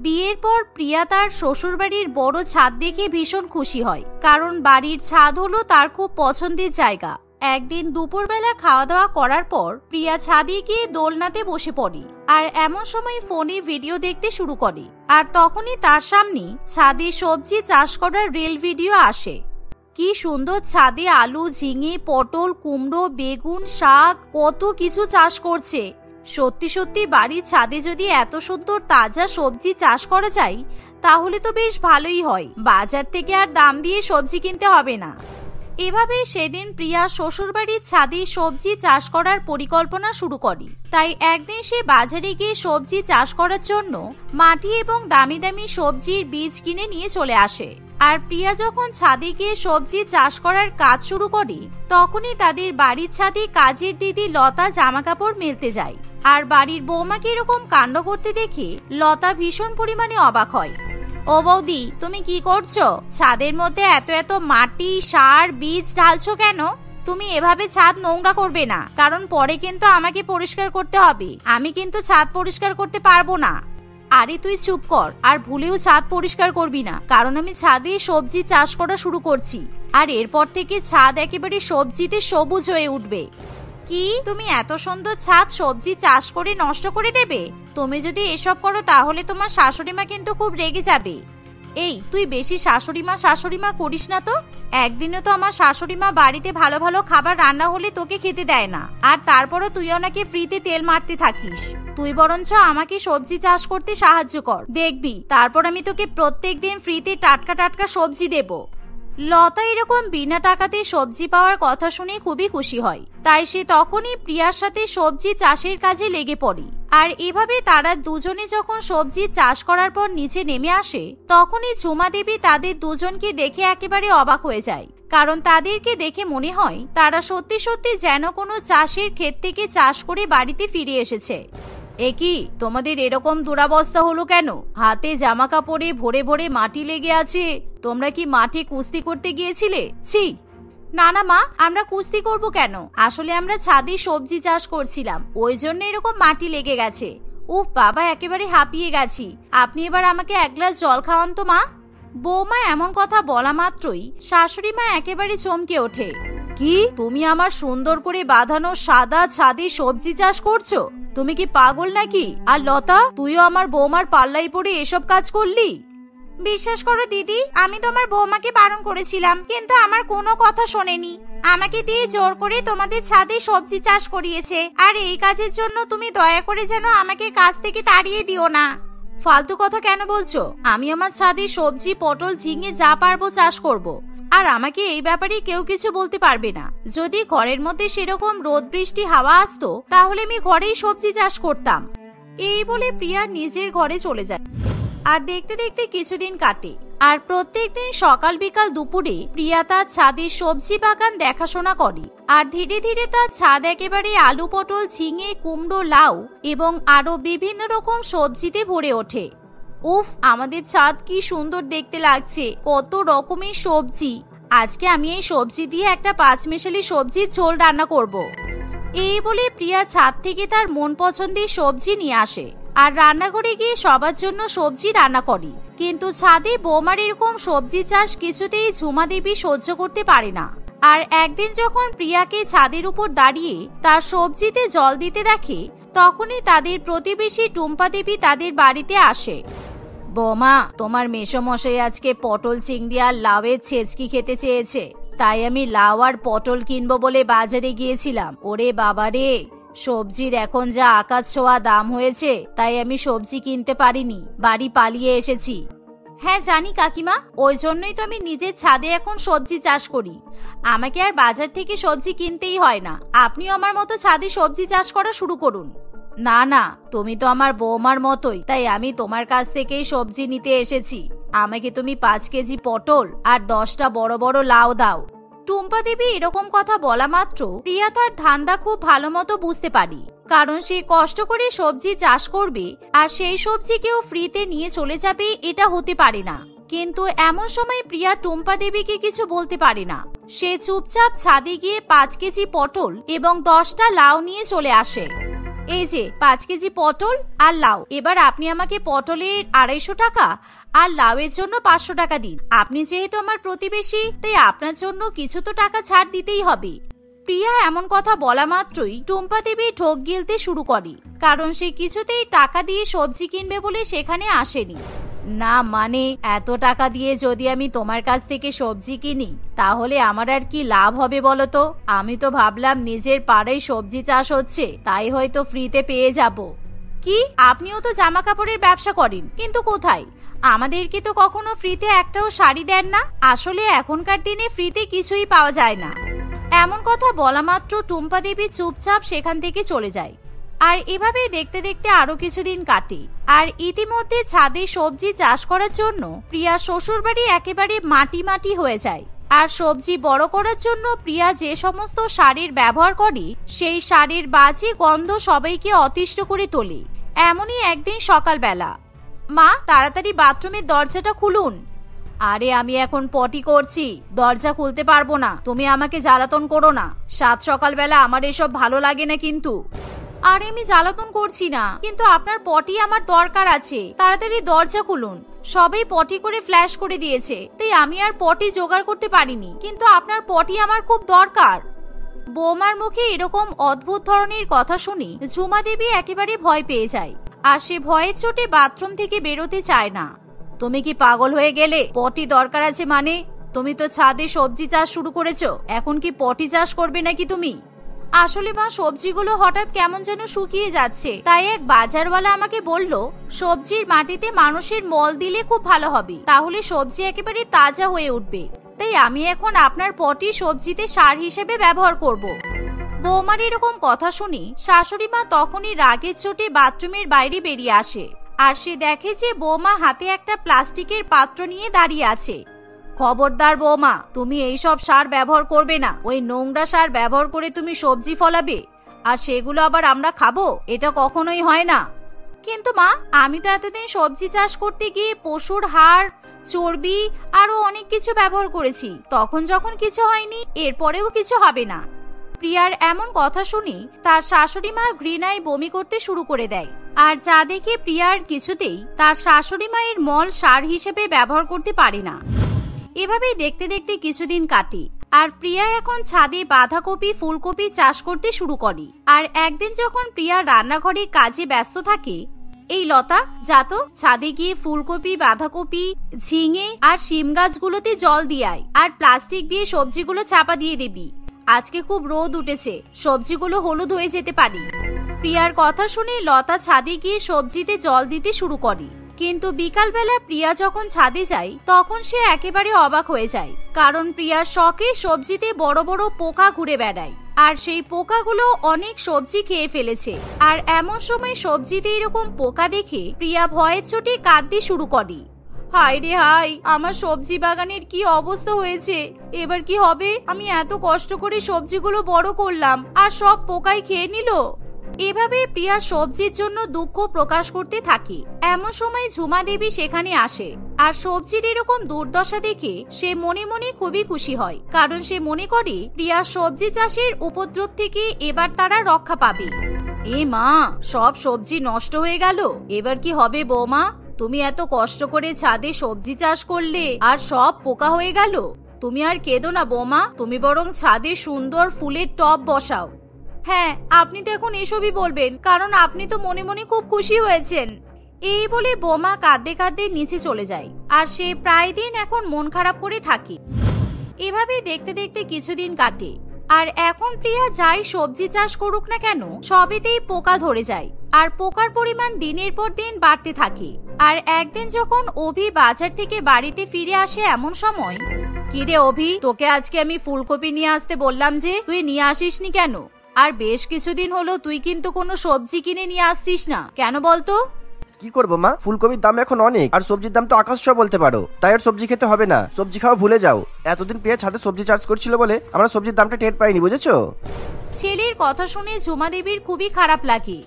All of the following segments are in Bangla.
বিয়ের পর প্রিয়া তার শ্বশুরবাড়ির বড় ছাদ দেখে ভীষণ খুশি হয়, কারণ বাড়ির ছাদ হলো তার খুব পছন্দের জায়গা। একদিন দুপুরবেলা খাওয়া দাওয়া করার পর প্রিয়া ছাদে গিয়ে দোলনাতে বসে পড়ে আর এমন সময় ফোনে ভিডিও দেখতে শুরু করে। আর তখনই তার সামনে ছাদে সবজি চাষ করার রিল ভিডিও আসে। কি সুন্দর ছাদে আলু, ঝিঙে, পটল, কুমড়ো, বেগুন, শাক কত কিছু চাষ করছে। সত্যি সত্যি বাড়ির ছাদে যদি এত সুন্দর তাজা সবজি চাষ করা যায় তাহলে তো বেশ ভালোই হয়, বাজার থেকে আর দাম দিয়ে সবজি কিনতে হবে না। এভাবে সেদিন প্রিয়া শ্বশুরবাড়ির ছাদে সবজি চাষ করার পরিকল্পনা শুরু করে। তাই একদিন সে বাজারে গিয়ে সবজি চাষ করার জন্য মাটি এবং দামি দামি সবজির বীজ কিনে নিয়ে চলে আসে। আর প্রিয়া যখন ছাদে গিয়ে সবজি চাষ করার কাজ শুরু করে তখনই তাদের বাড়ির ছাদে কাজের দিদি লতা জামা কাপড় মেলতে যায়। আর বাড়ির বৌমাকে এরকম কাণ্ড করতে দেখে লতা ভীষণ পরিমাণে অবাক হয়। ও বৌদি, তুমি কি করছো? ছাদের মধ্যে এত এত মাটি, সার, বীজ ঢালছো কেন? তুমি এভাবে ছাদ নোংরা করবে না, কারণ পরে কিন্তু আমাকে পরিষ্কার করতে হবে। আমি কিন্তু ছাদ পরিষ্কার করতে পারবো না। আরে তুই চুপ কর, আর ভুলেও ছাদ পরিষ্কার করবি না, কারণ আমি ছাদে সবজি চাষ করা শুরু করছি। আর এরপর থেকে ছাদ একেবারে সবজিতে সবুজ হয়ে উঠবে। কি, তুমি এত সুন্দর ছাদ সবজি চাষ করে নষ্ট করে দেবে? তুমি যদি এসব করো তাহলে তোমার শাশুড়ি মা কিন্তু খুব রেগে যাবে। এই, তুই বেশি শাশুড়ি মা করিস না তো। একদিনও তো আমার শাশুড়ি মা বাড়িতে ভালো ভালো খাবার রান্না হলে তোকে খেতে দেয় না, আর তারপরও তুই ওনাকে ফ্রিতে তেল মারতে থাকিস। তুই বরঞ্চ আমাকে সবজি চাষ করতে সাহায্য কর, দেখবি তারপর আমি তোকে প্রত্যেকদিন ফ্রিতে টাটকা টাটকা সবজি দেব। লতা এরকম বিনা টাকাতে সবজি পাওয়ার কথা শুনে খুবই খুশি হয়, তাই সে তখনই প্রিয়ার সাথে সবজি চাষের কাজে লেগে পড়ে। আর এভাবে তারা দুজনে যখন সবজি চাষ করার পর নিচে নেমে আসে তখনই ঝুমা দেবী তাদের দুজনকে দেখে একেবারে অবাক হয়ে যায়, কারণ তাদেরকে দেখে মনে হয় তারা সত্যি সত্যি যেন কোনো চাষের ক্ষেত থেকে চাষ করে বাড়িতে ফিরে এসেছে। একি, তোমাদের এরকম দুরাবস্থা হলো কেন? হাতে জামা কাপড়ে ভরে ভরে মাটি লেগে আছে। তোমরা কি মাঠে কুস্তি করতে গিয়েছিলে? ছি! না না মা, আমরা কুস্তি করব কেন? আসলে আমরা ছাদে সবজি চাষ করছিলাম, ওই জন্য এরকম মাটি লেগে গেছে। উফ বাবা, একেবারে হাঁপিয়ে গেছি। আপনি এবার আমাকে এক গ্লাস জল খাওয়ান তো মা। বৌমা এমন কথা বলা মাত্রই শাশুড়ি মা একেবারে চমকে ওঠে। কি, তুমি আমার সুন্দর করে বাঁধানো সাদা ছাদে সবজি চাষ করছো? তুমি কি পাগল নাকি? আর লতা, তুইও আমার বৌমার পাল্লাই পড়ে এসব কাজ করলি? বিশ্বাস করো দিদি, আমি তোমার বৌমাকে বারণ করেছিলাম, কিন্তু আমার কোনো কথা শোনেনি। আমাকে দিয়ে জোর করে তোমাদের ছাদে সবজি চাষ করিয়েছে, আর এই কাজের জন্য তুমি দয়া করে যেন আমাকে কাজ থেকে তাড়িয়ে দিও না। ফালতু কথা কেন বলছো? আমি আমার ছাদে সবজি, পটল, ঝিঙে যা পারবো চাষ করব, আর আমাকে এই ব্যাপারে কেউ কিছু বলতে পারবে না। যদি ঘরের মধ্যে সেরকম রোদ বৃষ্টি হাওয়া আসতো তাহলে আমি ঘরেই সবজি চাষ করতাম। এই বলে প্রিয়া নিজের ঘরে চলে যায়। আর দেখতে দেখতে কিছুদিন কাটে, আর প্রত্যেকদিন সকাল বিকাল দুপুরে প্রিয়া তার ছাদের সবজি বাগান দেখাশোনা করে। আর ধীরে ধীরে তার ছাদ একেবারে আলু, পটল, ঝিঙে, কুমড়ো, লাউ এবং আরো বিভিন্ন রকম সবজিতে ভরে ওঠে। উফ, আমাদের ছাদ কি সুন্দর দেখতে লাগছে, কত রকমের সবজি। আজকে আমি এই সবজি দিয়ে একটা পাঁচমিশালি সবজির ঝোল রান্না করব। এই বলে প্রিয়া ছাদ থেকে তার মন পছন্দের সবজি নিয়ে আসে আর রান্নাঘরে গিয়ে সবার জন্য সবজি রান্না করে। কিন্তু ছাদে বৌমার এরকম সবজি চাষ কিছুতেই ঝুমা দেবী সহ্য করতে পারে না। আর একদিন যখন প্রিয়াকে ছাদের উপর দাঁড়িয়ে তার সবজিতে জল দিতে দেখে তখনই তাদের প্রতিবেশী টুম্পা দেবী তাদের বাড়িতে আসে। বৌমা, তোমার মেসোমশাই আজকে পটল, চিংড়ি আর লাউয়ের ছেচকি খেতে চেয়েছে, তাই আমি লাউ আর পটল কিনবো বলে বাজারে গিয়েছিলাম। ওরে বাবা রে, সবজির এখন যা আকাশ ছোঁয়া দাম হয়েছে, তাই আমি সবজি কিনতে পারিনি, বাড়ি পালিয়ে এসেছি। হ্যাঁ জানি কাকিমা, ওই জন্যই তো আমি নিজের ছাদে এখন সবজি চাষ করি। আমাকে আর বাজার থেকে সবজি কিনতেই হয় না। আপনিও আমার মতো ছাদে সবজি চাষ করা শুরু করুন। না না, তুমি তো আমার বৌমার মতোই, তাই আমি তোমার কাছ থেকেই সবজি নিতে এসেছি। আমাকে তুমি 5 কেজি পটল আর 10টা বড় বড় লাউ দাও। টুম্পা দেবী এরকম কথা বলা মাত্র প্রিয়া তার ধান্দা খুব ভালো মতো বুঝতে পারি, কারণ সে কষ্ট করে সবজি চাষ করবে আর সেই সবজি কেউ ফ্রিতে নিয়ে চলে যাবে, এটা হতে পারে না। কিন্তু এমন সময় প্রিয়া টুম্পা দেবীকে কিছু বলতে পারে না। সে চুপচাপ ছাদে গিয়ে 5 কেজি পটল এবং 10টা লাউ নিয়ে চলে আসে। এই যে 5 কেজি পটল আর লাউ, এবার আপনি আমাকে পটলের 250 টাকা আর লাউয়ের জন্য 500 টাকা দিন। আপনি যেহেতু আমার প্রতিবেশী, তাই আপনার জন্য কিছু তো টাকা ছাড় দিতেই হবে। প্রিয়া এমন কথা বলা মাত্রই টুম্পা দেবী ঢোক গিলতে শুরু করে, কারণ সে কিছুতেই টাকা দিয়ে সবজি কিনবে বলে সেখানে আসেনি। না মানে, এত টাকা দিয়ে যদি আমি তোমার কাছ থেকে সবজি কিনি তাহলে আমার আর কি লাভ হবে বলো তো? আমি তো ভাবলাম নিজের পাড়ায় সবজি চাষ হচ্ছে, তাই হয়তো ফ্রিতে পেয়ে যাব। কি, আপনিও তো জামা কাপড়ের ব্যবসা করেন, কিন্তু কোথায়? আমাদেরকে তো কখনো ফ্রিতে একটাও শাড়ি দেন না। আসলে এখনকার দিনে ফ্রিতে কিছুই পাওয়া যায় না। এমন কথা বলা মাত্র টুম্পা দেবী চুপচাপ সেখান থেকে চলে যায়। আর এভাবেই দেখতে দেখতে আরো কিছুদিন কাটে। আর ইতিমধ্যে ছাদে সবজি চাষ করার জন্য প্রিয়া শ্বশুরবাড়ি একেবারে মাটি মাটি হয়ে যায়। আর সবজি বড় করার জন্য প্রিয়া যে সমস্ত সারের ব্যবহার করে সেই সারের বাজে গন্ধ সবাইকে অতিষ্ঠ করে তোলে। এমনই একদিন সকালবেলা, মা তাড়াতাড়ি বাথরুমের দরজাটা খুলুন। আরে আমি এখন পটি করছি, দরজা খুলতে পারবো না, তুমি আমাকে জ্বালাতন করো না। সাত সকালবেলা আমার এসব ভালো লাগে না কিন্তু। আরে আমি জ্বালাতন করছি না, কিন্তু আপনার পটি আমার দরকার আছে, তাড়াতাড়ি দরজা খুলুন। সবাই পটি করে ফ্ল্যাশ করে দিয়েছে, তাই আমি আর পটি জোগাড় করতে পারিনি, কিন্তু আপনার পটি আমার খুব দরকার। বৌমার মুখে এরকম অদ্ভুত ধরনের কথা শুনি ঝুমা দেবী একেবারে ভয় পেয়ে যায়। আর সে ভয়ের চোটে বাথরুম থেকে বেরোতে চায় না। তুমি কি পাগল হয়ে গেলে? পটি দরকার আছে মানে? তুমি তো ছাদে সবজি চাষ শুরু করেছো, এখন কি পটি চাষ করবে নাকি তুমি? আসলে মা, সবজিগুলো হঠাৎ কেমন যেন শুকিয়ে যাচ্ছে, তাই এক বাজারওয়ালা আমাকে বলল সবজির মাটিতে মানুষের মল দিলে খুব ভালো হবে, তাহলে সবজি একেবারে তাজা হয়ে উঠবে। তাই আমি এখন আপনার পটি সবজিতে সার হিসেবে ব্যবহার করব। বৌমার এরকম কথা শুনি শাশুড়ি মা তখনই রাগের চোটে বাথরুমের বাইরে বেরিয়ে আসে। আর সে দেখে যে বৌমা হাতে একটা প্লাস্টিকের পাত্র নিয়ে দাঁড়িয়ে আছে। খবরদার বৌমা, তুমি এইসব সার ব্যবহার করবে না। ওই নোংরা সার ব্যবহার করে তুমি সবজি ফলাবে, আর সেগুলো আবার আমরা খাবো? এটা কখনোই হয় না। কিন্তু মা, আমি তো এতদিন সবজি চাষ করতে গিয়ে পশুর হাড়, চর্বি আরো অনেক কিছু ব্যবহার করেছি, তখন যখন কিছু হয়নি, এরপরেও কিছু হবে না। প্রিয়ার এমন কথা শুনি তার শাশুড়ি মা ঘৃণায় বমি করতে শুরু করে দেয়। আর যা দেখে প্রিয়ার কিছুতেই তার শাশুড়ি মায়ের মল সার হিসেবে ব্যবহার করতে পারে না। এভাবেই দেখতে দেখতে কিছুদিন কাটে। আর প্রিয়া এখন ছাদে বাঁধাকপি, ফুলকপি চাষ করতে শুরু করে। আর একদিন যখন প্রিয়া রান্নাঘরে কাজে ব্যস্ত থাকে, এই লতা, যা তো ছাদে গিয়ে ফুলকপি, বাঁধাকপি, ঝিঙে আর শিম গাছগুলোতে জল দিয়ে আয়, আর প্লাস্টিক দিয়ে সবজিগুলো চাপা দিয়ে দিবি। আজকে খুব রোদ উঠেছে, সবজিগুলো হলুদ হয়ে যেতে পারে। প্রিয়ার কথা শুনে লতা ছাদে গিয়ে সবজিতে জল দিতে শুরু করে। কিন্তু বিকালবেলা প্রিয়া যখন ছাদে যায় তখন সে একেবারে অবাক হয়ে যায়, কারণ প্রিয়ার শখে সবজিতে বড় বড় পোকা ঘুরে বেড়ায়। আর সেই পোকাগুলো অনেক সবজি খেয়ে ফেলেছে। আর এমন সময় সবজিতে এরকম পোকা দেখে প্রিয়া ভয়ের চোটে কাঁদতে শুরু করে। হায় রে হায়, আমার সবজি বাগানের কি অবস্থা হয়েছে, এবার কি হবে? আমি এত কষ্ট করে সবজিগুলো বড় করলাম, আর সব পোকাই খেয়ে নিল। এভাবে প্রিয়া সবজির জন্য দুঃখ প্রকাশ করতে থাকে। এমন সময় ঝুমা দেবী সেখানে আসে। আর সবজির এরকম দুর্দশা দেখে সে মনে মনে খুবই খুশি হয়, কারণ সে মনে করে প্রিয়া সবজি চাষের উপদ্রব থেকে এবার তারা রক্ষা পাবে। এ মা, সব সবজি নষ্ট হয়ে গেল, এবার কি হবে বৌমা? তুমি এত কষ্ট করে ছাদে সবজি চাষ করলে আর সব পোকা হয়ে গেল। তুমি আর কেঁদো না বৌমা, তুমি বরং ছাদে সুন্দর ফুলের টব বসাও। হ্যাঁ, আপনি তো এখন এসবই বলবেন, কারণ আপনি তো মনে মনে খুব খুশি হয়েছেন। এই বলে বৌমা কাঁদতে কাঁদতে নিচে চলে যায়। আর সে প্রায় দিন এখন মন খারাপ করে থাকে। এভাবে দেখতে দেখতে কিছুদিন কাটে। আর এখন প্রিয়া যাই সবজি চাষ করুক না কেন, সবেতেই পোকা ধরে যায়। আর পোকার পরিমাণ দিনের পর দিন বাড়তে থাকে। আর একদিন যখন অভি বাজার থেকে বাড়িতে ফিরে আসে এমন সময়, কিরে অভি, তোকে আজকে আমি ফুলকপি নিয়ে আসতে বললাম যে, তুই নিয়ে আসিসনি কেন? আর বেশ কিছুদিন হলো তুই কিন্তু কোনো সবজি কিনে নিয়ে আসছিস না কেন বলতো? কি করবো মা, ফুলকপির দাম এখন অনেক, আর সবজির দাম তো আকাশ ছোঁয়া বলতে পারো। তাই আর সবজি খেতে হবে না, সবজি খাওয়া ভুলে যাও। এতদিন প্রিয়া ছাদে সবজি চাষ করছিল বলে আমরা সবজির দামটা টের পাইনি, বুঝেছো? ছেলের কথা শুনে ঝুমা দেবীর খুবই খারাপ লাগে।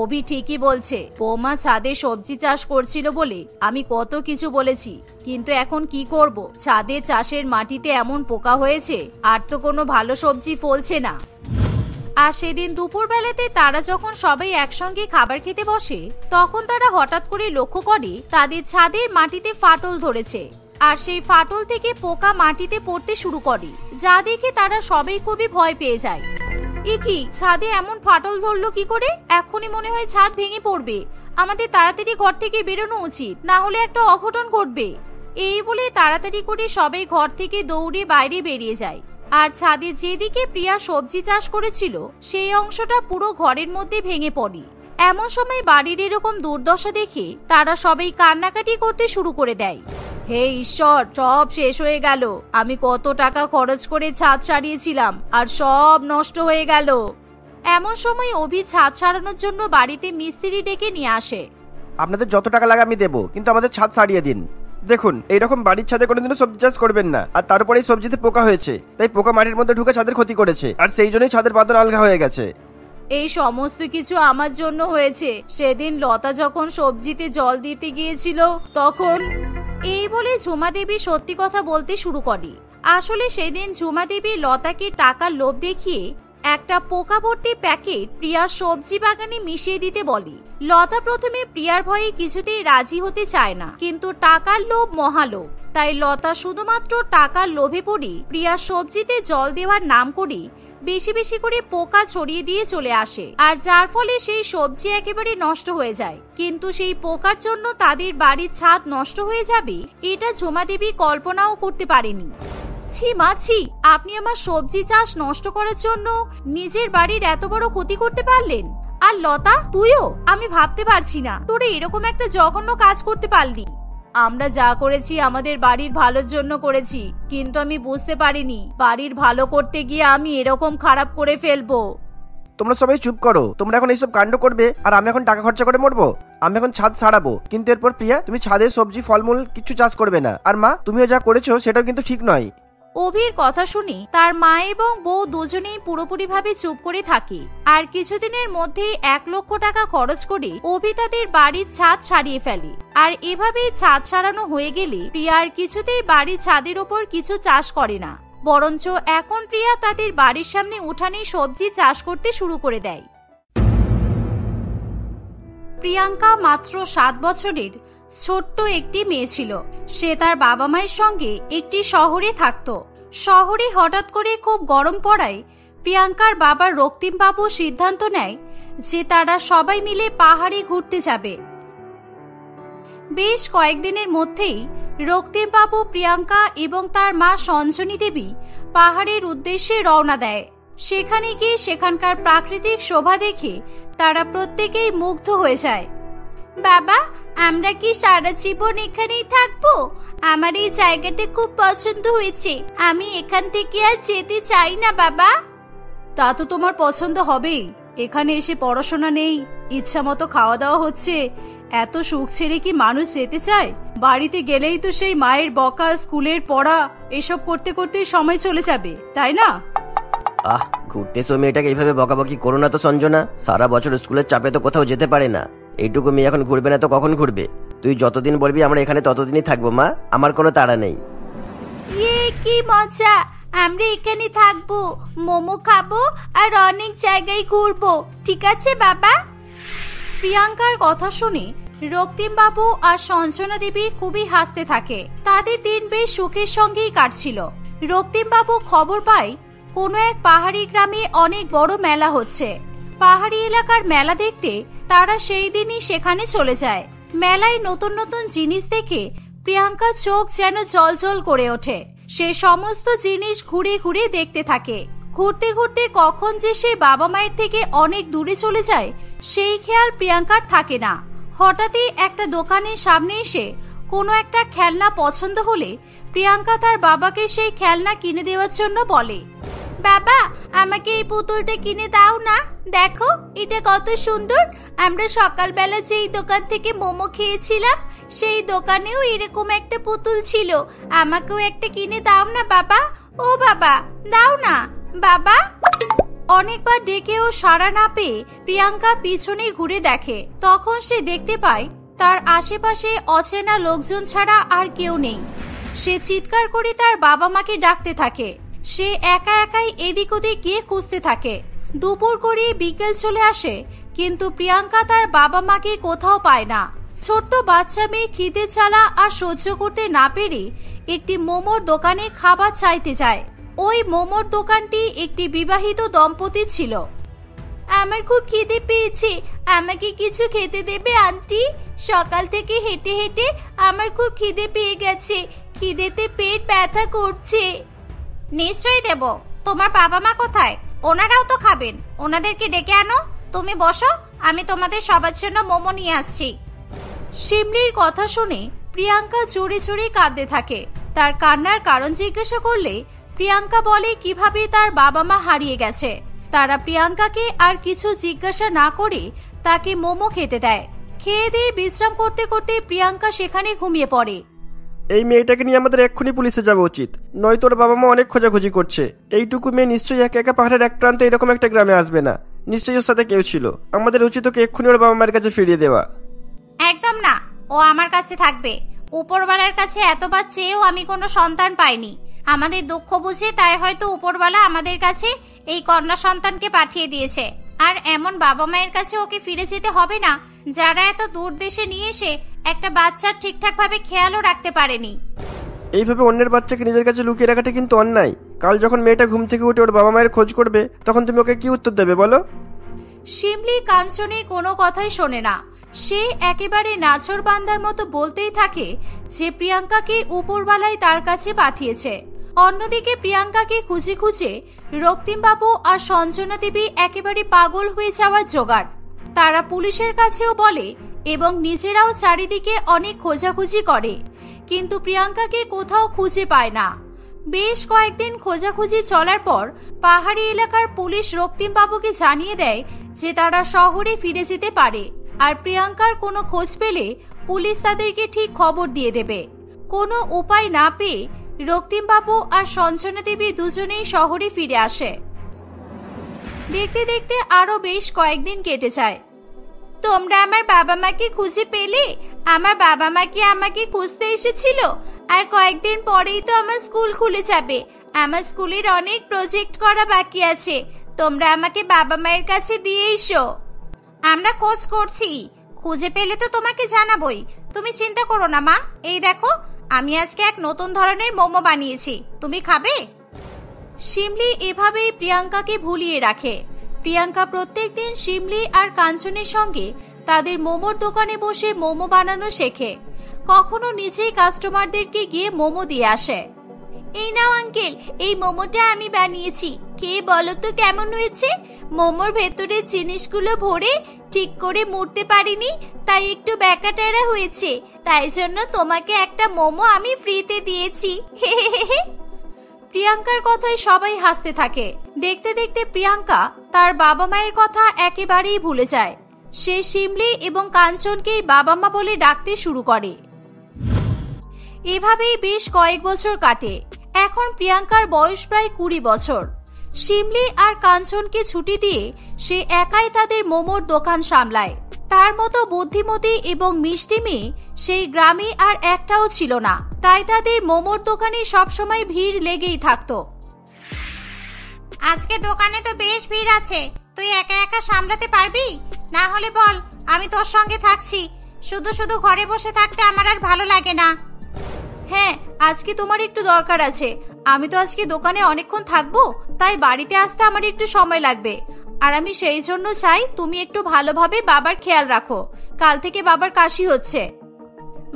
অভি ঠিকই বলছে, বৌমা ছাদে সবজি চাষ করছিল বলে আমি কত কিছু বলেছি, কিন্তু এখন কি করব? ছাদে চাষের মাটিতে এমন পোকা হয়েছে, আর তো কোনো ভালো সবজি ফলছে না। আর সেদিন দুপুরবেলাতে তারা যখন সবাই একসঙ্গে খাবার খেতে বসে তখন তারা হঠাৎ করে লক্ষ্য করে তাদের ছাদের মাটিতে ফাটল ধরেছে আর সেই ফাটল থেকে পোকা মাটিতে পড়তে শুরু করে, যা দেখে তারা সবাই খুবই ভয় পেয়ে যায়। কি ছাদে এমন ফাটল ধরলো কি করে? এখনই মনে হয় ছাদ ভেঙে পড়বে। আমাদের তাড়াতাড়ি ঘর থেকে বেরোনো উচিত, না হলে একটা অঘটন ঘটবে। এই বলে তাড়াতাড়ি করে সবাই ঘর থেকে দৌড়ে বাইরে বেরিয়ে যায়। আর ছাদে যেদিকে প্রিয়া সবজি চাষ করেছিল সেই অংশটা পুরো ঘরের মধ্যে ভেঙে পড়ে। এমন সময় বাড়ির এরকম দুর্দশা দেখে তারা সবাই কান্নাকাটি করতে শুরু করে দেয়। হে ঈশ্বর, সব শেষ হয়ে গেল। আমি কত টাকা খরচ করে ছাদ সারিয়েছিলাম আর সব নষ্ট হয়ে গেল। এমন সময় অভি ছাদ সারানোর জন্য বাড়িতে মিস্ত্রি ডেকে নিয়ে আসে। আপনাদের যত টাকা লাগে আমি দেবো, কিন্তু আমাদের ছাদ সারিয়ে দিন। দেখুন, এইরকম বাড়ির ছাদে কোনোদিনও সবজি চাষ করবেন না। আর তারপরে এই সবজিতে পোকা হয়েছে, তাই পোকা মাটির মধ্যে ঢুকে ছাদের ক্ষতি করেছে, আর সেই জন্যই ছাদের বাঁধন আলগা হয়ে গেছে। এই সমস্ত কিছু আমার জন্য হয়েছে। সেদিন লতা যখন সবজিতে জল দিতে গিয়েছিল তখন। এই বলে ঝুমা দেবী সত্যি কথা বলতে শুরু করে। আসলে সেদিন ঝুমা দেবী লতাকে টাকার লোভ দেখিয়ে একটা পোকা ভর্তি প্যাকেট প্রিয়ার সবজি বাগানে মিশিয়ে দিতে বলে। লতা প্রথমে প্রিয়ার ভয়ে কিছুতেই রাজি হতে চায় না, কিন্তু টাকার লোভ মহালোভ। তাই লতা শুধুমাত্র টাকার লোভে পড়ে প্রিয়ার সবজিতে জল দেওয়ার নাম করে বেশি বেশি করে পোকা ছড়িয়ে দিয়ে চলে আসে, আর যার ফলে সেই সবজি একেবারে নষ্ট হয়ে যায়। কিন্তু সেই পোকার জন্য তাদের বাড়ির ছাদ নষ্ট হয়ে যাবে এটা ঝুমা দেবী কল্পনাও করতে পারেনি। ছি মা ছি, আপনি আমার সবজি চাষ নষ্ট করার জন্য নিজের বাড়ির এত বড় ক্ষতি করতে পারলেন। আর লতা, তুইও? আমি ভাবতে পারছি না তোরা এরকম একটা জঘন্য কাজ করতে পারলি। আমরা যা করেছি আমাদের বাড়ির ভালোর জন্য করেছি, কিন্তু আমি বুঝতে পারিনি বাড়ির ভালো করতে গিয়ে আমি এরকম খারাপ করে ফেলবো। তোমরা সবাই চুপ করো। তোমরা এখন এইসব কাণ্ড করবে আর আমি এখন টাকা খরচা করে মরবো? আমি এখন ছাদ সারাবো, কিন্তু এরপর প্রিয়া তুমি ছাদে সবজি ফলমূল কিছু চাষ করবে না। আর মা, তুমিও যা করেছো সেটাও কিন্তু ঠিক নয়। অভির কথা শুনি তার মা এবং বউ দুজনেই পুরোপুরিভাবে চুপ করে থাকে। আর কিছুদিনের মধ্যে 1 লক্ষ টাকা খরচ করে অভি তাদের বাড়ির ছাদ সারিয়ে ফেলে। আর এভাবেই ছাদ সারানো হয়ে গেলে প্রিয়া আর কিছুতেই বাড়ির ছাদের ওপর কিছু চাষ করে না, বরঞ্চ এখন প্রিয়া তাদের বাড়ির সামনে উঠানে সবজি চাষ করতে শুরু করে দেয়। প্রিয়াঙ্কা মাত্র 7 বছরের ছোট্ট একটি মেয়ে ছিল। সে তার বাবা মায়ের সঙ্গে একটি শহরে থাকত। শহরে হঠাৎ করে খুব গরম পড়ায় প্রিয়াঙ্কার বাবা রক্তিমবাবু সিদ্ধান্ত নেয় যে তারা সবাই মিলে পাহাড়ে ঘুরতে যাবে। বেশ কয়েকদিনের মধ্যেই রক্তিমবাবু প্রিয়াঙ্কা এবং তার মা সঞ্জনী দেবী পাহাড়ের উদ্দেশ্যে রওনা দেয়। সেখানে গিয়ে সেখানকার প্রাকৃতিক শোভা দেখে তারা প্রত্যেকেই মুগ্ধ হয়ে যায়। বাবা, আমরা কি সারা জীবন এখানেই থাকবো? আমার এই জায়গাটা খুব পছন্দ হয়েছে। আমি এখান থেকে আর যেতে চাই না বাবা। তা তো তোমার পছন্দ হবেই। এখানে এসে পড়াশোনা নেই, ইচ্ছা মতো খাওয়া দাওয়া হচ্ছে। এত সুখ ছেড়ে কি মানুষ যেতে চায়? বাড়িতে গেলেই তো সেই মায়ের বকা, স্কুলের পড়া, এসব করতে করতে সময় চলে যাবে, তাই না? ঘুরতে এসো, মেয়েটাকে এইভাবে বকাবকি করো না তো সঞ্জনা। সারা বছর স্কুলের চাপে তো কোথাও যেতে পারে না। এইটুকু মেয়ে এখন ঘুরবে না তো কখন ঘুরবে? তুই যতদিন বলবি আমরা এখানে ততদিনই থাকবো মা, আমার কোনো তাড়া নেই। কি মজা! আমরা এখানে থাকবো, মোমো খাবো আর অনেক জায়গায় ঘুরবো। ঠিক আছে বাবা? প্রিয়াঙ্কার কথা শুনে রক্তিমবাবু আর সঞ্জনা দেবী খুবই হাসতে থাকে। তাদের দিন বেশ সুখের সঙ্গেই কাটছিল। রক্তিমবাবু খবর পায় কোনো এক পাহাড়ি গ্রামে অনেক বড় মেলা হচ্ছে। পাহাড়ি এলাকার মেলা দেখতে তারা সেই দিনই সেখানে চলে যায়। মেলায় নতুন নতুন জিনিস দেখে প্রিয়াঙ্কার চোখ যেন জলজল করে ওঠে। সে সমস্ত জিনিস ঘুরে ঘুরে দেখতে থাকে। ঘুরতে ঘুরতে কখন যে সে বাবা মায়ের থেকে অনেক দূরে চলে যায় সেই খেয়াল প্রিয়াঙ্কার থাকে না। হঠাৎই একটা দোকানের সামনে এসে কোনো একটা খেলনা পছন্দ হলে প্রিয়াঙ্কা তার বাবাকে সেই খেলনা কিনে দেওয়ার জন্য বলে, বাবা আমাকে এই পুতুলটা কিনে দাও না, দেখো এটা কত সুন্দর। আমরা সকালবেলা যেই দোকান থেকে মোমো খেয়েছিলাম সেই দোকানেও এরকম একটা পুতুল ছিল, আমাকেও একটা কিনে দাও না বাবা। ও বাবা, দাও না বাবা। অনেকবার ডেকেও সাড়া না পেয়ে প্রিয়াঙ্কা পিছনে ঘুরে দেখে। তখন সে দেখতে পায় তার আশেপাশে অচেনা লোকজন ছাড়া আর কেউ নেই। সে চিৎকার করে তার বাবা মাকে ডাকতে থাকে। সে একা একাই এদিক ওদিক গিয়ে খুঁজতে থাকে। দুপুর গড়িয়ে বিকেল চলে আসে, কিন্তু প্রিয়াঙ্কা তার বাবা মাকে কোথাও পায় না। ছোট্ট বাচ্চা মেয়ে খিদে জ্বালা আর সহ্য করতে না পেরে একটি মোমোর দোকানে খাবার চাইতে যায়। ওই মোমোর দোকানটি একটি বিবাহিত দম্পতি ছিল। আমার খুব খিদে পেয়েছে, আমাকে কিছু খেতে দেবে আন্টি? সকাল থেকে হেঁটে হেঁটে আমার খুব খিদে পেয়ে গেছে, খিদেতে পেট ব্যথা করছে। নিশ্চয়ই দেব। তোমার বাবা মা কোথায়? ওনারাও তো খাবেন, ওনাদেরকে ডেকে আনো। তুমি বসো, আমি তোমাদের সবার জন্য মোমো নিয়ে আসছি। শিমলির কথা শুনে প্রিয়াঙ্কা জোরে জোরে কাঁদতে থাকে। তার কান্নার কারণ জিজ্ঞাসা করলে প্রিয়াঙ্কা বলে কিভাবে তার বাবা মা হারিয়ে গেছে। তারা প্রিয়াঙ্কাকে আর কিছু জিজ্ঞাসা না করে তাকে মোমো খেতে দেয়। খেয়ে দিয়ে বিশ্রাম করতে করতে প্রিয়াঙ্কা সেখানে ঘুমিয়ে পড়ে। এই মেয়েটাকে নিয়ে আমাদের এক্ষুনি পুলিশে যাওয়া উচিত, নয়তো ওর বাবা মা অনেক খোঁজাখুঁজি করছে। এইটুকু মেয়ে নিশ্চয়ই একা একা পাহাড়ের এক প্রান্তে এরকম একটা গ্রামে আসবে না, নিশ্চয়ই ওর সাথে কেউ ছিল। আমাদের উচিত ওকে এক্ষুনি ওর বাবা মায়ের কাছে ফিরিয়ে দেওয়া। একদম না, ও আমার কাছে থাকবে। উপরওয়ালার কাছে এতবার চেয়েও আমি কোনো সন্তান পাইনি। আমাদের দুঃখ বুঝে তাই হয়তো উপরওয়ালা আমাদের কাছে এই কন্যা সন্তানকে পাঠিয়ে দিয়েছে। আর এমন বাবা মায়ের কাছে ওকে ফিরে যেতে হবে না যারা এত দূর দেশে নিয়ে এসে একটা বাচ্চার ঠিকঠাক ভাবে খেয়ালও রাখতে পারেনি। এইভাবে অন্যের বাচ্চাকে নিজের কাছে লুকিয়ে রাখাটা কিন্তু অন্যায়। কাল যখন মেয়েটা ঘুম থেকে উঠে ওর বাবা মায়ের খোঁজ করবে, তখন তুমি ওকে কি উত্তর দেবে বলো? শিমলি কাঞ্চনের কোনো কথাই শোনে না। সে একেবারে নাছর বান্দার মতো বলতেই থাকে যে প্রিয়াঙ্কাকে উপরওয়ালাই তার কাছে পাঠিয়েছে। অন্যদিকে প্রিয়াঙ্কাকে খুঁজে খুঁজে রক্তিমবাবু আর সঞ্জনা দেবী একেবারে পাগল হয়ে যাওয়ার জোগাড়। তারা পুলিশের কাছেও বলে এবং নিজেরাও চারিদিকে অনেক খোঁজাখুঁজি করে, কিন্তু প্রিয়াঙ্কাকে কোথাও খুঁজে পায় না। বেশ কয়েকদিন খোঁজাখুঁজি চলার পর পাহাড়ি এলাকার পুলিশ রক্তিমবাবুকে জানিয়ে দেয় যে তারা শহরে ফিরে যেতে পারে, আর প্রিয়াঙ্কার কোনো খোঁজ পেলে পুলিশ তাদেরকে ঠিক খবর দিয়ে দেবে। কোনো উপায় না পেয়ে রক্তিমবাবু আর সঞ্জনা দেবী দুজনেই শহরে ফিরে আসে। দেখতে দেখতে আরো বেশ কয়েকদিন কেটে যায়। তোমরা আমার বাবা মাকে খুঁজে পেলে? আমার বাবা মা কি আমাকে খুঁজতে এসেছিল? আর কয়েকদিন পরেই তো আমার স্কুল খুলে যাবে। আমার স্কুলের অনেক প্রজেক্ট করা বাকি আছে, তোমরা আমাকে বাবা মায়ের কাছে দিয়ে এসো। আমরা খোঁজ করছি, খুঁজে পেলে তো তোমাকে জানাবোই। তুমি চিন্তা করো না মা, এই দেখো আমি আজকে এক নতুন ধরনের মোমো বানিয়েছি, তুমি খাবে? শিমলি এভাবেই প্রিয়াঙ্কাকে ভুলিয়ে রাখে। প্রিয়াঙ্কা প্রত্যেকদিন শিমলি আর কাঞ্চনের সঙ্গে তাদের মোমোর দোকানে বসে মোমো বানানো শেখে। কখনো নিজেই কাস্টমারদেরকে গিয়ে মোমো দিয়ে আসে। এই নাও আঙ্কেল, এই মোমোটা আমি বানিয়েছি, খেয়ে বলো তো কেমন হয়েছে? মোমোর ভেতরের জিনিসগুলো ভরে ঠিক করে মুড়তে পারিনি, তাই একটু ব্যাকাটারা হয়েছে। তাই জন্য তোমাকে একটা মোমো আমি ফ্রিতে দিয়েছি। প্রিয়াঙ্কার কথায় সবাই হাসতে থাকে। দেখতে দেখতে প্রিয়াঙ্কা তার বাবা মায়ের কথা একেবারেই ভুলে যায়। সে শিমলি এবং কাঞ্চনকেই বাবা মা বলে ডাকতে শুরু করে। এভাবেই বেশ কয়েক বছর কাটে। এখন প্রিয়াঙ্কার বয়স প্রায় 20 বছর। শিমলি আর কাঞ্চনকে ছুটি দিয়ে সে একাই তাদের মোমোর দোকান সামলায়। তার মতো বুদ্ধিমতী এবং মিষ্টি মেয়ে সেই গ্রামে আর একটাও ছিল না, তাই তাদের মোমোর দোকানে সবসময় ভিড় লেগেই থাকতো। আজকে দোকানে তো বেশ ভিড় আছে, তুই একা একা সামলাতে পারবি? না হলে বল, আমি তোর সঙ্গে থাকছি। শুধু শুধু ঘরে বসে থাকতে আমার আর ভালো লাগে না। হ্যাঁ, আজকে তোমার একটু দরকার আছে। আমি তো আজকে দোকানে অনেকক্ষণ থাকবো, তাই বাড়িতে আসতে আমার একটু সময় লাগবে। আর আমি সেই জন্য চাই তুমি একটু ভালোভাবে বাবার খেয়াল রাখো। কাল থেকে বাবার কাশি হচ্ছে।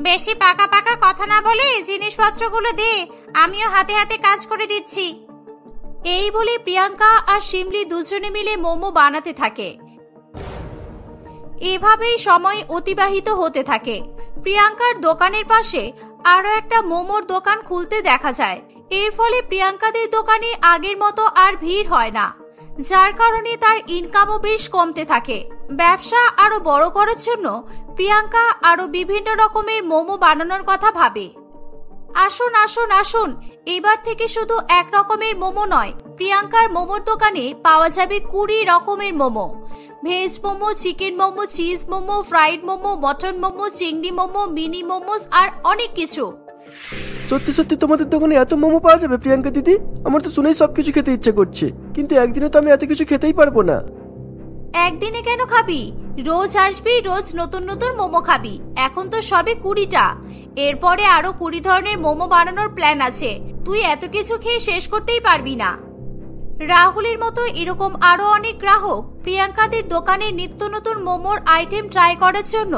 বেশি পাকা পাকা কথা না বলে জিনিসপত্রগুলো দে, আমিও হাতে হাতে কাজ করে দিচ্ছি। এই বলে প্রিয়াঙ্কা আর শিমলি দুজনে মিলে মোমো বানাতে থাকে। এভাবেই সময় অতিবাহিত হতে থাকে। প্রিয়াঙ্কার দোকানের পাশে আরো একটা মোমোর দোকান খুলতে দেখা যায়। এর ফলে প্রিয়াঙ্কাদের দোকানে আগের মতো আর ভিড় হয় না, যার কারণে তার ইনকামও বেশ কমতে থাকে। ব্যবসা আরো বড় করার জন্য প্রিয়াঙ্কা আরো বিভিন্ন রকমের মোমো বানানোর কথা ভাবে। আসুন আসুন আসুন, এবার থেকে শুধু এক রকমের মোমো নয়, প্রিয়াঙ্কার মোমোর দোকানে পাওয়া যাবে 20 রকমের momo. Veg momo, chicken momo, cheese momo, fried momo, mutton momo, চিংড়ি মোমো, মিনি মোমোস আর অনেক কিছু। সত্যি সত্যি তোমাদের দোকানে এত মোমো পাওয়া যাবে প্রিয়াঙ্কা দিদি? আমার তো শুনেই সবকিছু খেতে ইচ্ছে করছে, কিন্তু একদিনে তো আমি এত কিছু খেতেই পারবো না। একদিনে কেন খাবি? রোজ আসবি, রোজ নতুন নতুন মোমো খাবি। এখন তো সবে 20টা, এরপরে আরো 20 ধরনের মোমো বানানোর প্ল্যান আছে। তুই এত কিছু খেয়ে শেষ করতেই পারবি না। রাহুলের মতো এরকম আরো অনেক গ্রাহক প্রিয়াঙ্কাদের দোকানে নিত্য নতুন মোমোর আইটেম ট্রাই করার জন্য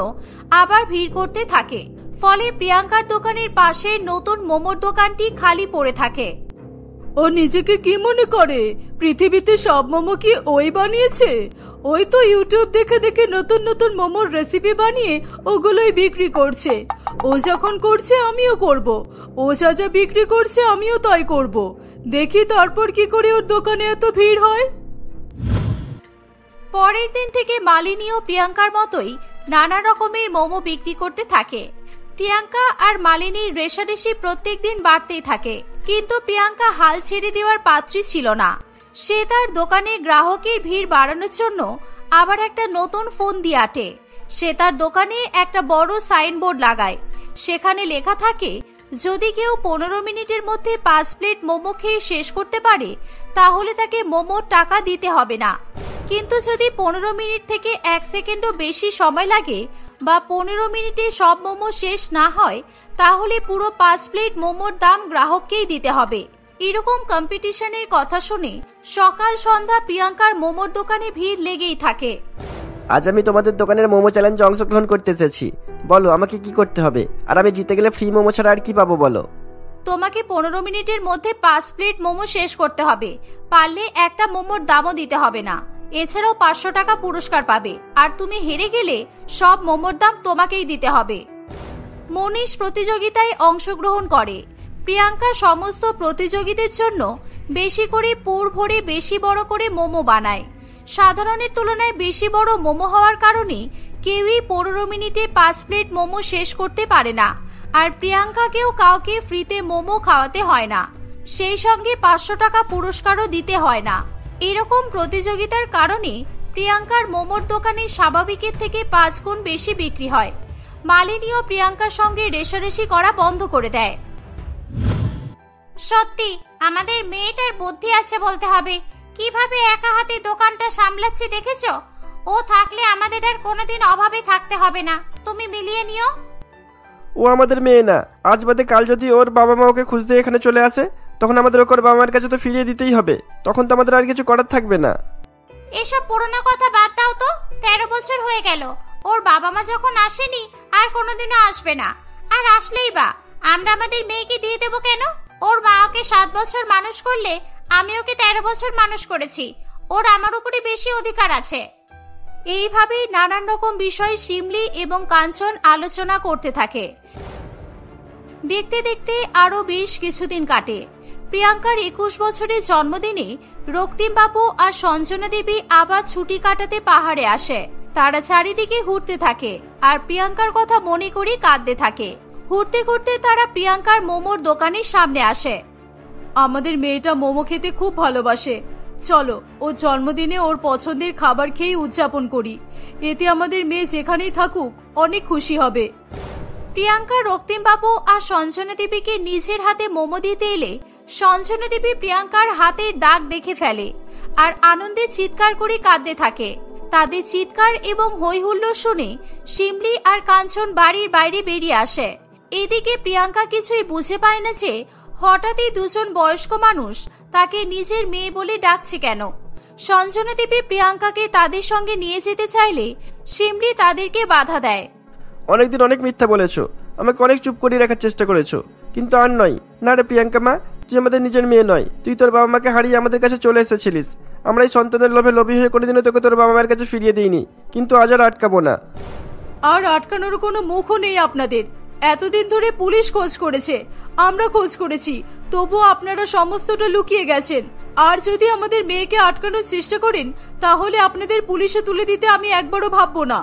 আবার ভিড় করতে থাকে। ফলে প্রিয়াঙ্কার দোকানের পাশের নতুন মোমোর দোকানটি খালি পড়ে থাকে। ও নিজেকে কি মনে করে? পৃথিবীতে সব মোমো কি ওই বানিয়েছে? ওই তো ইউটিউব দেখে দেখে নতুন নতুন মোমোর রেসিপি বানিয়ে ওগুলোই বিক্রি করছে। ও যখন করছে আমিও করব। ও যা যা বিক্রি করছে আমিও তাই করব। দেখি তারপর কি করে ওর দোকানে এত ভিড় হয়। পরের দিন থেকে মালিনী ও প্রিয়াঙ্কার মতোই নানা রকমের মোমো বিক্রি করতে থাকে। প্রিয়াঙ্কা আর মালিনীর রেশারেশি প্রত্যেক দিন বাড়তেই থাকে, কিন্তু প্রিয়াঙ্কা হাল ছেড়ে দেওয়ার পাত্রী ছিল না। সে তার দোকানে গ্রাহকের ভিড় বাড়ানোর জন্য আবার একটা নতুন ফোন দিয়ে আটে। সে তার দোকানে একটা বড় সাইনবোর্ড লাগায়। সেখানে লেখা থাকে, যদি কেউ 15 মিনিটের মধ্যে 5 প্লেট মোমো খেয়ে শেষ করতে পারে তাহলে তাকে মোমোর টাকা দিতে হবে না। কিন্তু যদি 15 মিনিট থেকে 1 সেকেন্ডও বেশি সময় লাগে বা 15 মিনিটে সব মোমো শেষ না হয় তাহলে পুরো 5 প্লেট মোমোর দাম গ্রাহককেই দিতে হবে। এরকম কম্পিটিশনের কথা শুনে সকাল সন্ধ্যা প্রিয়াঙ্কার মোমোর দোকানে ভিড় লেগেই থাকে। আজ আমি তোমাদের দোকানের মোমো চ্যালেঞ্জে অংশগ্রহণ করতে এসেছি। বলো আমাকে কি করতে হবে, আর আমি জিতে গেলে ফ্রি মোমো ছাড়া আর কি পাবো বলো? তোমাকে 15 মিনিটের মধ্যে 5 প্লেট মোমো শেষ করতে হবে। পারলে একটা মোমোর দামও দিতে হবে না। এছাড়াও 500 টাকা পুরস্কার পাবে। আর তুমি হেরে গেলে সব মোমোর দাম তোমাকেই দিতে হবে। মনীষ প্রতিযোগিতায় অংশগ্রহণ করে। প্রিয়াঙ্কা সমস্ত প্রতিযোগীদের জন্য বেশি করে পুর ভরে বেশি বড় করে মোমো বানায়। সাধারণের তুলনায় বেশি বড় মোমো হওয়ার কারণে কেউই 15 মিনিটে 5 প্লেট মোমো শেষ করতে পারে না। আর প্রিয়াঙ্কাকেও কাউকে ফ্রিতে মোমো খাওয়াতে হয় না। সেই সঙ্গে 500 টাকা পুরস্কারও দিতে হয় না। এরকম প্রতিযোগিতার কারণে প্রিয়াঙ্কার মোমোর দোকানে স্বাভাবিকের থেকে 5 গুণ বেশি বিক্রি হয়। মালিনী ও প্রিয়াঙ্কার সঙ্গে রেশারেশি করা বন্ধ করে দেয়। সত্যি আমাদের মেয়েটার বুদ্ধি আছে বলতে হবে। কিভাবে একা হাতে দোকানটা সামলাচ্ছে দেখেছো? ও থাকলে আমাদের আর কোনোদিন অভাবে থাকতে হবে না। তুমি মিলিয়ে নিও। ও আমাদের মেয়ে না। আজ বাদে কাল যদি ওর বাবা মা ওকে খুঁজতে এখানে চলে আসে তখন আমাদের ওর বাবা মায়ের কাছে তো ফিরিয়ে দিতেই হবে। তখন তো আমাদের আর কিছু করার থাকবে না। এসব পুরনো কথা বাদ দাও তো। 13 বছর হয়ে গেল। ওর বাবা মা যখন আসেনি আর কোনোদিনও আসবে না। আর আসলেই বা আমরা আমাদের মেয়েকে দিয়ে দেবো কেন? ওর মা ওকে 7 বছর মানুষ করলে আমি ওকে 13 বছর মানুষ করেছি। ওর আমার উপরে বেশি অধিকার আছে। এইভাবেই নানান রকম বিষয় শিমলি এবং কাঞ্চন আলোচনা করতে থাকে। দেখতে দেখতে আরো বেশ কিছুদিন কাটে। প্রিয়াঙ্কার 21 বছরের জন্মদিনে রক্তিম বাবু আর সঞ্জনা দেবী আবার ছুটি কাটাতে পাহাড়ে আসে। তারা চারিদিকে ঘুরতে থাকে আর প্রিয়াঙ্কার কথা মনে করে কাঁদতে থাকে। ঘুরতে ঘুরতে তারা প্রিয়াঙ্কার মোমোর দোকানের সামনে আসে। আমাদের মেয়েটা মোমো খেতে খুব ভালোবাসে। চলো ও জন্মদিনে ওর পছন্দের খাবার খেয়ে উদযাপন করি। এতে আমাদের মেয়ে যেখানেই থাকুক অনেক খুশি হবে। প্রিয়াঙ্কা রক্তিম বাবু আর সঞ্জনা দেবীকে নিজের হাতে মোমো দিতে এলে সঞ্জনা দেবী প্রিয়াঙ্কার হাতের দাগ দেখে ফেলে আর আনন্দে চিৎকার করে কাঁদতে থাকে। তাদের চিৎকার এবং হই হুল্লোড় শুনে শিমলি আর কাঞ্চন বাড়ির বাইরে বেরিয়ে আসে। এদিকে প্রিয়াঙ্কা কিছুই বুঝে পায় না যে হঠাৎই দুজন বয়স্ক মানুষ তাকে নিজের মেয়ে বলে ডাকছে কেন। সঞ্জনা দেবী প্রিয়াঙ্কাকে তাদের সঙ্গে নিয়ে যেতে চাইলে শিমলি তাদেরকে বাধা দেয়। অনেকদিন অনেক মিথ্যা বলেছো, আমাকে অনেক চুপ করে রাখার চেষ্টা করেছো, কিন্তু আর নয়। না রে প্রিয়াঙ্কা মা, তুই আমাদের নিজের মেয়ে নয়। তুই তোর বাবা মাকে হারিয়ে আমাদের কাছে চলে এসেছিলিস। আমরা এই সন্তানের লোভে লোভী হয়ে কোনোদিনও তোকে তোর বাবা মায়ের কাছে ফিরিয়ে দিইনি, কিন্তু আজ আর আটকাবো না। আর আটকানোর কোনো মুখও নেই আপনাদের। এতদিন ধরে পুলিশ খোঁজ করেছে, আমরা খোঁজ করেছি, তবুও আপনারা সমস্তটা লুকিয়ে গেছেন। আর যদি আমাদের মেয়েকে আটকানোর চেষ্টা করেন তাহলে আপনাদের পুলিশে তুলে দিতে আমি একবারও ভাববো না।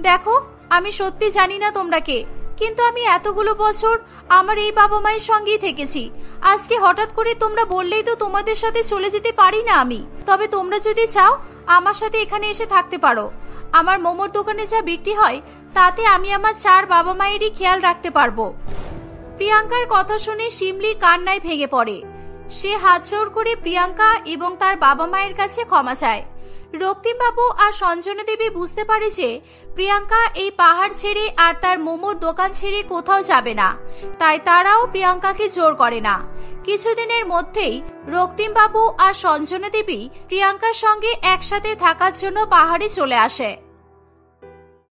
দেখো, আমি সত্যি জানি না তোমরা কে, কিন্তু আমি এতগুলো বছর আমার এই বাবা মায়ের সঙ্গেই থেকেছি। আজকে হঠাৎ করে তোমরা বললেই তো তোমাদের সাথে চলে যেতে পারি না আমি। তবে তোমরা যদি চাও আমার সাথে এখানে এসে থাকতে পারো। আমার মোমোর দোকানে যা বিক্রি হয় তাতে আমি আমার 4 বাবা মায়েরই খেয়াল রাখতে পারবো। প্রিয়াঙ্কার কথা শুনে শিমলি কান্নায় ভেঙে পড়ে। সে হাত জোড় করে প্রিয়াঙ্কা এবং তার বাবা মায়ের কাছে ক্ষমা চায়। রক্তিমবাবু আর সঞ্জনা দেবী বুঝতে পারে যে প্রিয়াঙ্কা এই পাহাড় ছেড়ে আর তার মোমোর দোকান ছেড়ে কোথাও যাবে না, তাই তারাও প্রিয়াঙ্কাকে জোর করে না। কিছুদিনের মধ্যেই রক্তিমবাবু আর সঞ্জনা দেবী প্রিয়াঙ্কার সঙ্গে একসাথে থাকার জন্য পাহাড়ে চলে আসে।